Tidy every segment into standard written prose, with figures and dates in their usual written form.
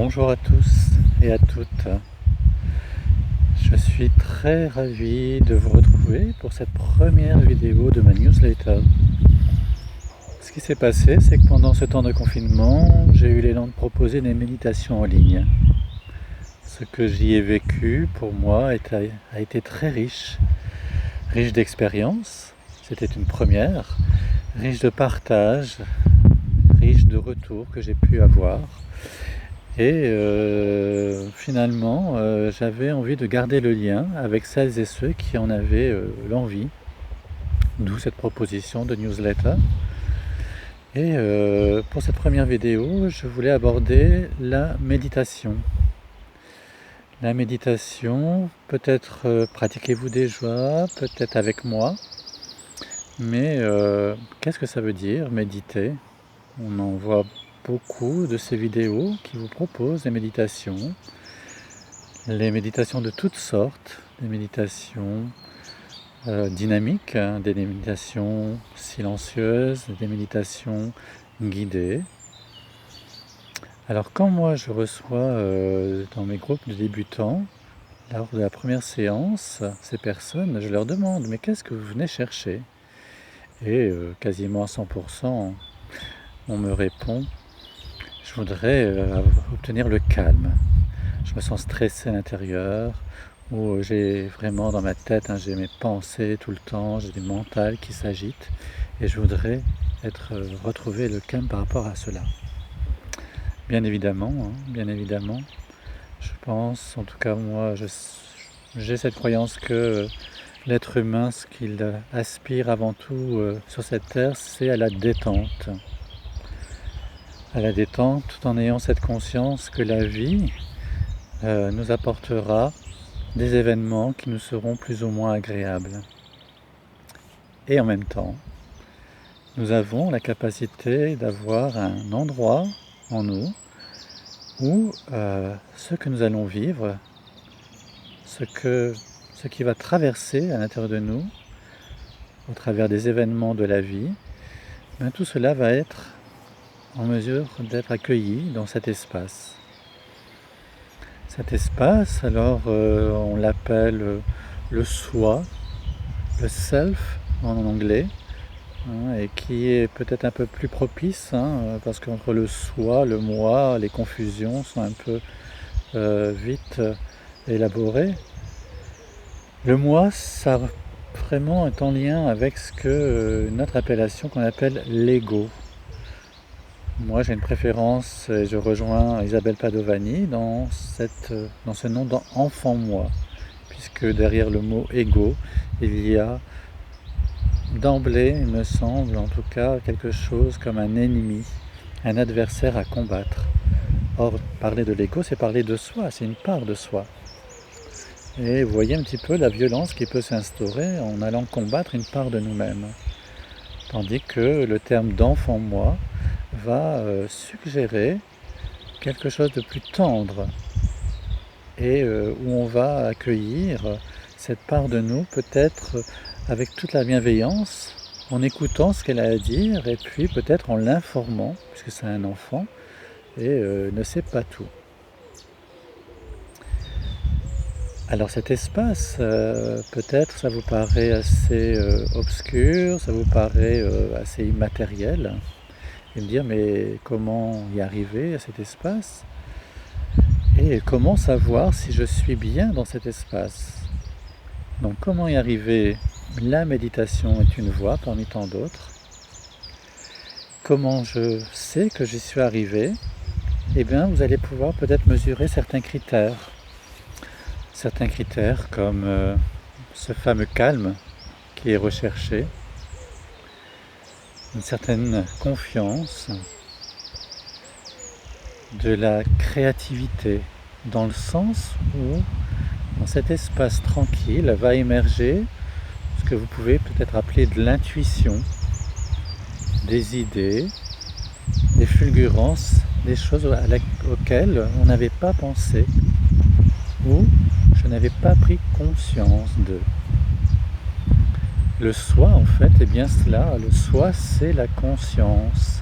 Bonjour à tous et à toutes. Je suis très ravi de vous retrouver pour cette première vidéo de ma newsletter. Ce qui s'est passé, c'est que pendant ce temps de confinement, j'ai eu l'élan de proposer des méditations en ligne. Ce que j'y ai vécu, pour moi, a été très riche d'expériences, c'était une première, riche de partage, riche de retours que j'ai pu avoir. Et finalement, j'avais envie de garder le lien avec celles et ceux qui en avaient l'envie, d'où cette proposition de newsletter. Et pour cette première vidéo, je voulais aborder la méditation. La méditation, peut-être pratiquez-vous déjà, peut-être avec moi, mais qu'est-ce que ça veut dire, méditer? On en voit beaucoup de ces vidéos qui vous proposent des méditations de toutes sortes, des méditations dynamiques, des méditations silencieuses, des méditations guidées. Alors quand moi je reçois dans mes groupes de débutants, lors de la première séance, ces personnes, je leur demande « mais qu'est-ce que vous venez chercher ?» Et quasiment à 100%, on me répond « je voudrais obtenir le calme ». Je me sens stressé à l'intérieur, où j'ai vraiment dans ma tête, j'ai mes pensées tout le temps, j'ai des mentales qui s'agitent, et je voudrais retrouver le calme par rapport à cela. Bien évidemment, je pense, en tout cas moi, j'ai cette croyance que l'être humain, ce qu'il aspire avant tout sur cette terre, c'est à la détente. À la détente, tout en ayant cette conscience que la vie nous apportera des événements qui nous seront plus ou moins agréables. Et en même temps, nous avons la capacité d'avoir un endroit en nous où ce que nous allons vivre, ce qui va traverser à l'intérieur de nous, au travers des événements de la vie, tout cela va être en mesure d'être accueilli dans cet espace. Cet espace, alors on l'appelle le soi, le self en anglais, et qui est peut-être un peu plus propice, parce qu'entre le soi, le moi, les confusions sont un peu vite élaborées. Le moi, ça vraiment est en lien avec notre appellation qu'on appelle l'ego. Moi, j'ai une préférence et je rejoins Isabelle Padovani dans ce nom d'enfant moi, puisque derrière le mot ego, il y a d'emblée, il me semble, en tout cas, quelque chose comme un ennemi, un adversaire à combattre. Or, parler de l'ego, c'est parler de soi, c'est une part de soi. Et vous voyez un petit peu la violence qui peut s'instaurer en allant combattre une part de nous-mêmes. Tandis que le terme d'enfant moi va suggérer quelque chose de plus tendre et où on va accueillir cette part de nous peut-être avec toute la bienveillance, en écoutant ce qu'elle a à dire et puis peut-être en l'informant, puisque c'est un enfant et ne sait pas tout. Alors cet espace, peut-être ça vous paraît assez obscur, ça vous paraît assez immatériel, et me dire mais comment y arriver à cet espace? Et comment savoir si je suis bien dans cet espace? Donc comment y arriver? La méditation est une voie parmi tant d'autres. Comment je sais que j'y suis arrivé? Eh bien vous allez pouvoir peut-être mesurer certains critères comme ce fameux calme qui est recherché, une certaine confiance, de la créativité, dans le sens où dans cet espace tranquille va émerger ce que vous pouvez peut-être appeler de l'intuition, des idées, des fulgurances, des choses auxquelles on n'avait pas pensé ou je n'avais pas pris conscience de. Le soi, en fait, est bien cela. Le soi, c'est la conscience.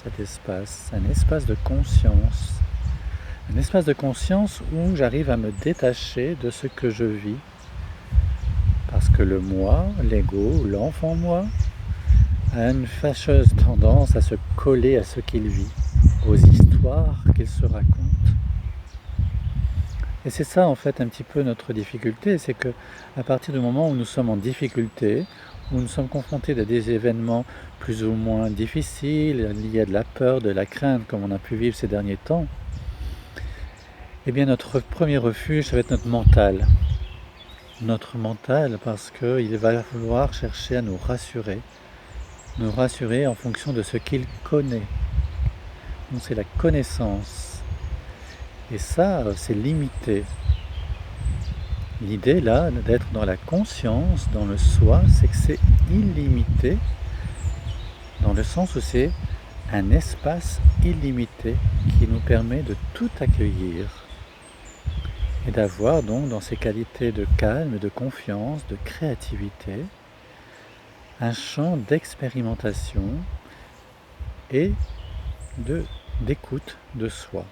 Cet espace, un espace de conscience. Un espace de conscience où j'arrive à me détacher de ce que je vis. Parce que le moi, l'ego, l'enfant moi, a une fâcheuse tendance à se coller à ce qu'il vit, aux histoires qu'il se raconte. Et c'est ça en fait un petit peu notre difficulté, c'est que à partir du moment où nous sommes en difficulté, où nous sommes confrontés à des événements plus ou moins difficiles, liés à de la peur, de la crainte, comme on a pu vivre ces derniers temps, eh bien notre premier refuge, ça va être notre mental. Notre mental, parce qu'il va falloir chercher à nous rassurer en fonction de ce qu'il connaît. Donc c'est la connaissance. Et ça, c'est limité. L'idée là, d'être dans la conscience, dans le soi, c'est que c'est illimité, dans le sens où c'est un espace illimité qui nous permet de tout accueillir et d'avoir donc dans ces qualités de calme, de confiance, de créativité, un champ d'expérimentation et d'écoute de soi.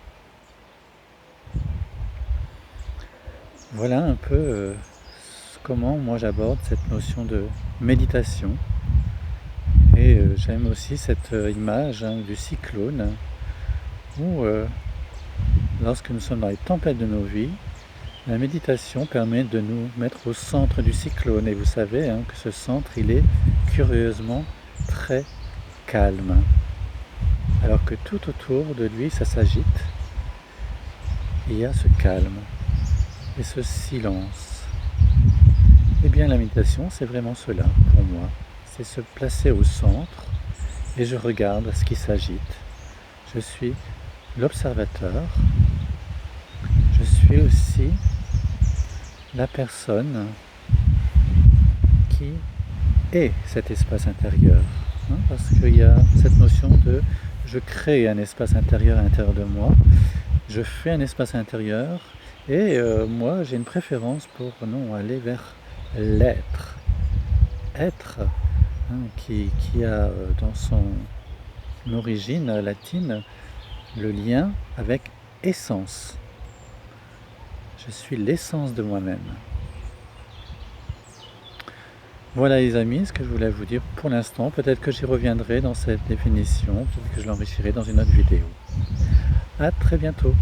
Voilà un peu comment moi j'aborde cette notion de méditation. Et j'aime aussi cette image du cyclone où lorsque nous sommes dans les tempêtes de nos vies, la méditation permet de nous mettre au centre du cyclone. Et vous savez que ce centre, il est curieusement très calme. Alors que tout autour de lui, ça s'agite. Il y a ce calme et ce silence. Eh bien la méditation, c'est vraiment cela pour moi. C'est se placer au centre et je regarde ce qui s'agite. Je suis l'observateur. Je suis aussi la personne qui est cet espace intérieur. Parce qu'il y a cette notion de je crée un espace intérieur à l'intérieur de moi, je fais un espace intérieur et moi j'ai une préférence pour aller vers l'être. Être, qui a dans son origine latine le lien avec essence. Je suis l'essence de moi-même. Voilà les amis, ce que je voulais vous dire pour l'instant. Peut-être que j'y reviendrai dans cette définition, peut-être que je l'enrichirai dans une autre vidéo. À très bientôt.